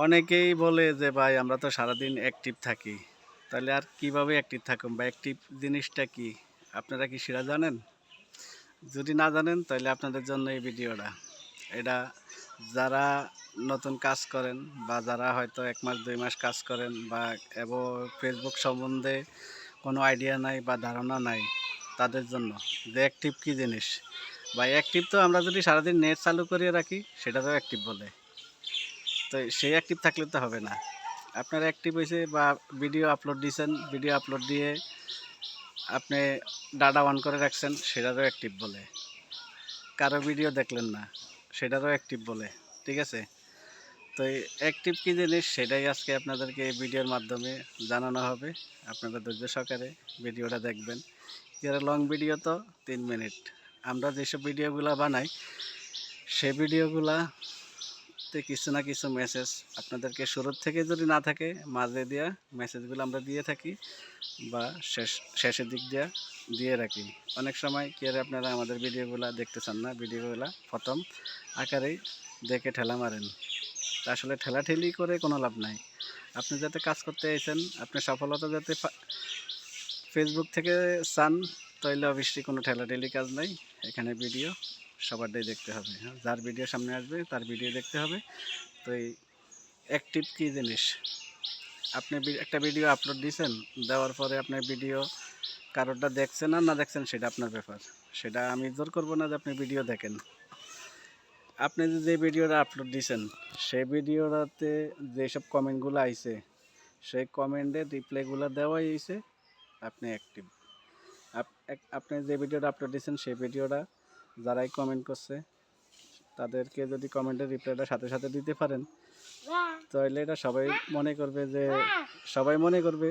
অনেকেই বলে যে ভাই আমরা তো সারাদিন অ্যাক্টিভ থাকি, তাহলে আর কিভাবে অ্যাক্টিভ থাকুন বা অ্যাক্টিভ জিনিসটা কি আপনারা কি সেটা জানেন? যদি না জানেন তাহলে আপনাদের জন্য এই ভিডিওটা। এটা যারা নতুন কাজ করেন বা যারা হয়তো ১ মাস ২ মাস কাজ করেন বা ফেসবুক সম্বন্ধে কোনো আইডিয়া নাই বা ধারণা নাই, তাদের জন্য যে অ্যাক্টিভ কী জিনিস বা অ্যাক্টিভ তো আমরা যদি সারাদিন নেট চালু করিয়ে রাখি সেটারও অ্যাক্টিভ বলে। তো সেই অ্যাক্টিভ থাকলে তো হবে না। আপনার অ্যাক্টিভ হয়েছে বা ভিডিও আপলোড দিয়েছেন, ভিডিও আপলোড দিয়ে আপনি ডাটা অন করে রাখছেন, সেটারও অ্যাক্টিভ বলে। কারো ভিডিও দেখলেন না, সেটারও অ্যাক্টিভ বলে। ঠিক আছে? তো এই অ্যাক্টিভ কী জিনিস সেটাই আজকে আপনাদেরকে এই ভিডিওর মাধ্যমে জানানো হবে। আপনারা ধৈর্য সহকারে ভিডিওটা দেখবেন। এর লং ভিডিও তো ৩ মিনিট। আমরা যেসব ভিডিওগুলা বানাই সেই ভিডিওগুলাতে কিছু না কিছু মেসেজ আপনাদেরকে শুরুর থেকে যদি না থাকে মাঝে দেওয়া মেসেজগুলো আমরা দিয়ে থাকি বা শেষের দিক দিয়ে রাখি। অনেক সময় কি আর আপনারা আমাদের ভিডিওগুলা দেখতে চান না, ভিডিওগুলা প্রথম আকারেই দেখে ঠেলা মারেন। তা আসলে ঠেলাঠেলি করে কোনো লাভ নাই। আপনি যাতে কাজ করতে চাইছেন, আপনি সফলতা যাতে ফেসবুক থেকে চান, তাইলে অবশ্যই কোনো ঠেলাঠেলি কাজ নাই। এখানে ভিডিও সবারটাই দেখতে হবে। হ্যাঁ, যার ভিডিও সামনে আসবে তার ভিডিও দেখতে হবে। তো এই অ্যাক্টিভ কী জিনিস, আপনি একটা ভিডিও আপলোড দিয়েছেন, দেওয়ার পরে আপনার ভিডিও কারোরটা দেখছেন আর না দেখছেন সেটা আপনার ব্যাপার। সেটা আমি জোর করব না যে আপনি ভিডিও দেখেন। আপনি যে ভিডিওটা আপলোড দিয়েছেন সেই ভিডিওটাতে যেসব কমেন্টগুলো আইছে সেই কমেন্টের রিপ্লাইগুলো দেওয়াই হইছে আপনি অ্যাক্টিভ। আপনি যে ভিডিওটা আপলোড দিয়েছেন সেই ভিডিওটা যারাই কমেন্ট করছে তাদেরকে যদি কমেন্টের রিপ্লাইটা সাথে সাথে দিতে পারেন, তাহলে এটা সবাই মনে করবে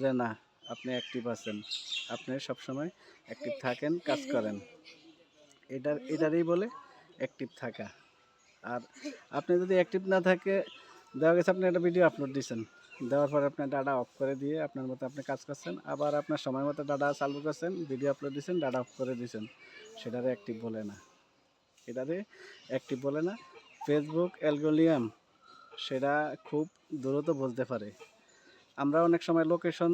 যে না, আপনি অ্যাক্টিভ আছেন, আপনি সবসময় অ্যাক্টিভ থাকেন, কাজ করেন। এটারই বলে অ্যাক্টিভ থাকা। আর আপনি যদি অ্যাক্টিভ না থাকে, দেখা গেছে আপনি একটা ভিডিও আপলোড দিয়েছেন, দেওয়ার পরে আপনার ডাটা অফ করে দিয়ে আপনার মতো আপনি কাজ করছেন, আবার আপনার সময় মতো ডাটা চালু করছেন, ভিডিও আপলোড দিয়েছেন, ডাটা অফ করে দিয়েছেন, সেটারে অ্যাক্টিভ বলে না। এটারে অ্যাক্টিভ বলে না। ফেসবুক অ্যালগোরিদম সেটা খুব দ্রুত বুঝতে পারে। আমরা অনেক সময় লোকেশন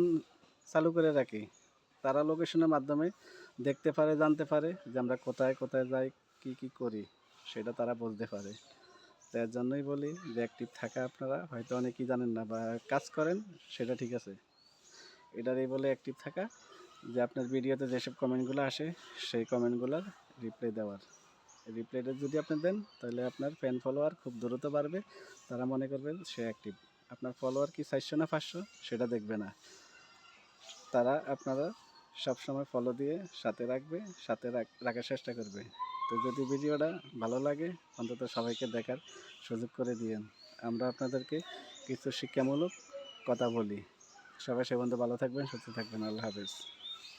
চালু করে রাখি, তারা লোকেশনের মাধ্যমে দেখতে পারে, জানতে পারে যে আমরা কোথায় কোথায় যাই, কি কি করি, সেটা তারা বুঝতে পারে। তার জন্যই বলি যে অ্যাক্টিভ থাকা। আপনারা হয়তো অনেকেই জানেন না বা কাজ করেন, সেটা ঠিক আছে, এটারই বলে অ্যাক্টিভ থাকা। যে আপনার ভিডিওতে যেসব কমেন্টগুলো আসে সেই কমেন্টগুলোর রিপ্লাই দেওয়ার। রিপ্লাইটা যদি আপনি দেন তাহলে আপনার ফ্যান ফলোয়ার খুব দ্রুত বাড়বে, তারা মনে করবেন সে অ্যাক্টিভ। আপনার ফলোয়ার কি 400 না 500 সেটা দেখবে না, তারা আপনারা সবসময় ফলো দিয়ে সাথে রাখবে, সাথে রাখার চেষ্টা করবে। তো যদি ভিডিওটা ভালো লাগে অন্তত সবাইকে দেখার সুযোগ করে দিয়েন। আমরা আপনাদেরকে কিছু শিক্ষামূলক কথা বলি। সবাই সে পর্যন্ত ভালো থাকবেন, সুস্থ থাকবেন। আল্লাহ হাফেজ।